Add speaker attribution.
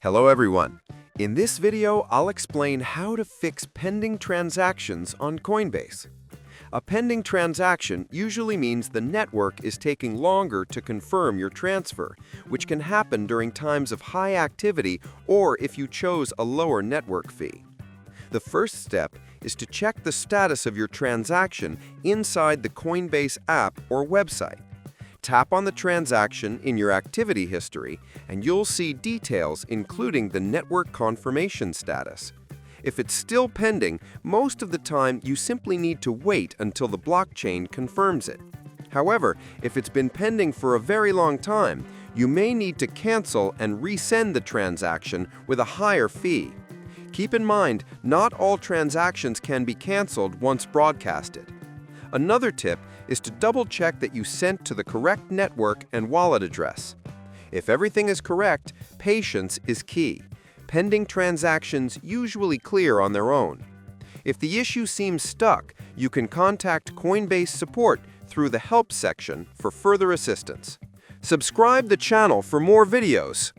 Speaker 1: Hello everyone. In this video, I'll explain how to fix pending transactions on Coinbase. A pending transaction usually means the network is taking longer to confirm your transfer, which can happen during times of high activity or if you chose a lower network fee. The first step is to check the status of your transaction inside the Coinbase app or website. Tap on the transaction in your activity history, and you'll see details including the network confirmation status. If it's still pending, most of the time you simply need to wait until the blockchain confirms it. However, if it's been pending for a very long time, you may need to cancel and resend the transaction with a higher fee. Keep in mind, not all transactions can be canceled once broadcasted. Another tip is to double-check that you sent to the correct network and wallet address. If everything is correct, patience is key. Pending transactions usually clear on their own. If the issue seems stuck, you can contact Coinbase support through the Help section for further assistance. Subscribe the channel for more videos.